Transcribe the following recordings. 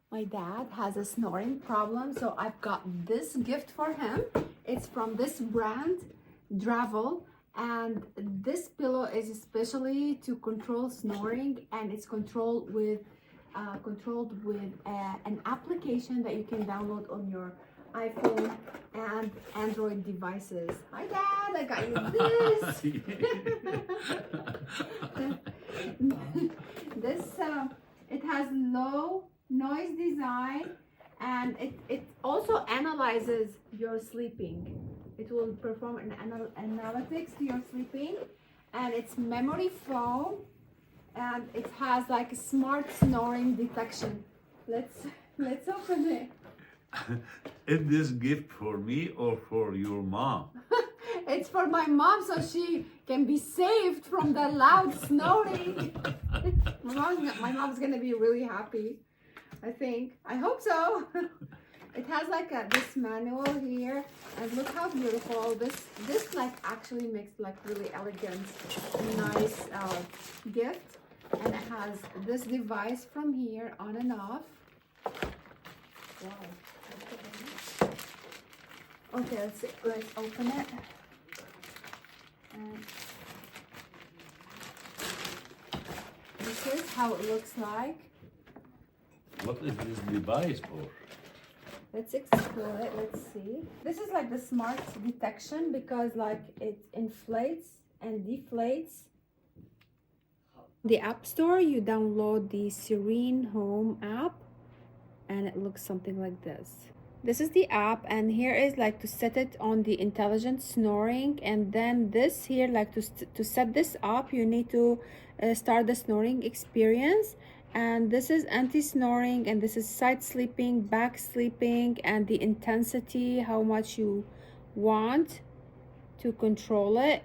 My dad has a snoring problem, so I've got this gift for him. It's from this brand, Dravel, and this pillow is especially to control snoring, and it's controlled with an application that you can download on your iPhone and Android devices. Hi, Dad! I got you this. This it has low noise design, and it also analyzes your sleeping. It will perform an analytics to your sleeping, and it's memory foam, and it has like a smart snoring detection. Let's open it. Is this gift for me or for your mom? It's for my mom, so she can be saved from the loud snoring. My mom's gonna be really happy, I think. I hope so. It has like this manual here, and look how beautiful this like actually makes like really elegant, nice gift. And it has this device from here on and off. Wow. Okay, let's open it. And this is how it looks like. What is this device for? Let's explore it. Let's see. This is like the smart detection, because like it inflates and deflates. The App Store, you download the Serene Home app, and it looks something like this. This is the app, and here is like to set it on the intelligent snoring, and then this here like to set this up, you need to start the snoring experience. And this is anti-snoring, and this is side sleeping, back sleeping, and the intensity, how much you want to control it.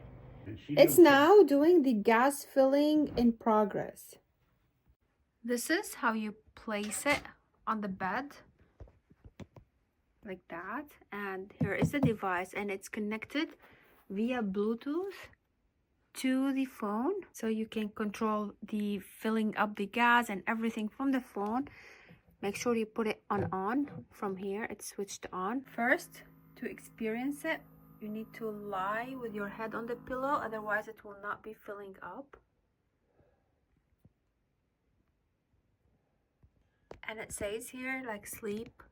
It's now doing the gas filling in progress. This is how you place it on the bed, like that. And here is the device, and it's connected via Bluetooth to the phone, so you can control the filling up the gas and everything from the phone. Make sure you put it on from here. It's switched on. First, to experience it, you need to lie with your head on the pillow, otherwise it will not be filling up. And it says here like sleep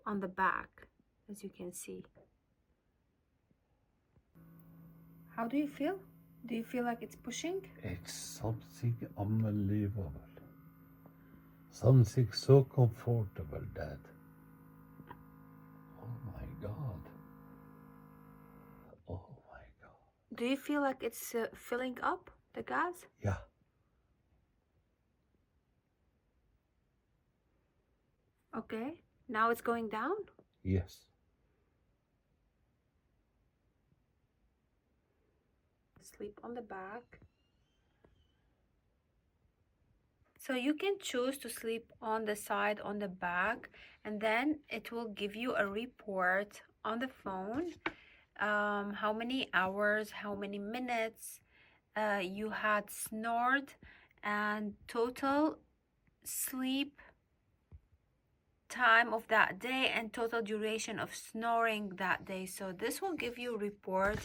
on the back, as you can see. How do you feel? Do you feel like it's pushing? It's something unbelievable. Something so comfortable, Dad. Oh my God. Oh my God. Do you feel like it's filling up the gas? Yeah. Okay, now it's going down? Yes. Sleep on the back. So you can choose to sleep on the side, on the back, and then it will give you a report on the phone, how many hours, how many minutes you had snored, and total sleep time of that day and total duration of snoring that day. So this will give you a report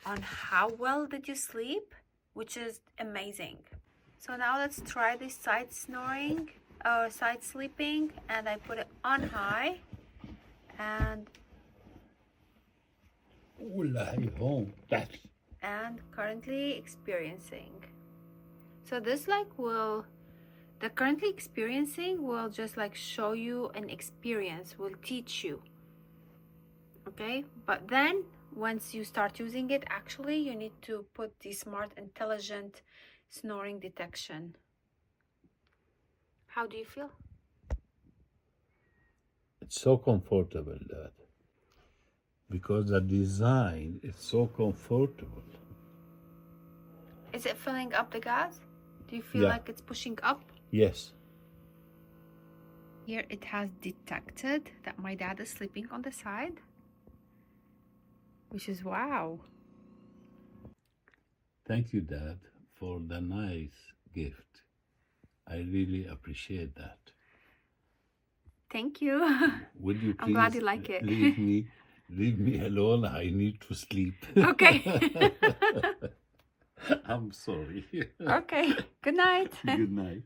on how well did you sleep, which is amazing. So now let's try this side snoring or side sleeping, and I put it on high, and currently experiencing. So this like the currently experiencing will just like show you an experience, will teach you. Okay, but then once you start using it, actually you need to put the smart intelligent snoring detection. How do you feel? It's so comfortable, Dad. Because the design is so comfortable. Is it filling up the gas? Do you feel like it's pushing up? Yes. Here it has detected that my dad is sleeping on the side, which is wow. Thank you, Dad, for the nice gift. I really appreciate that. Thank you. Would you please I'm glad you like it. leave me alone? I need to sleep. Okay. I'm sorry. Okay. Good night. Good night.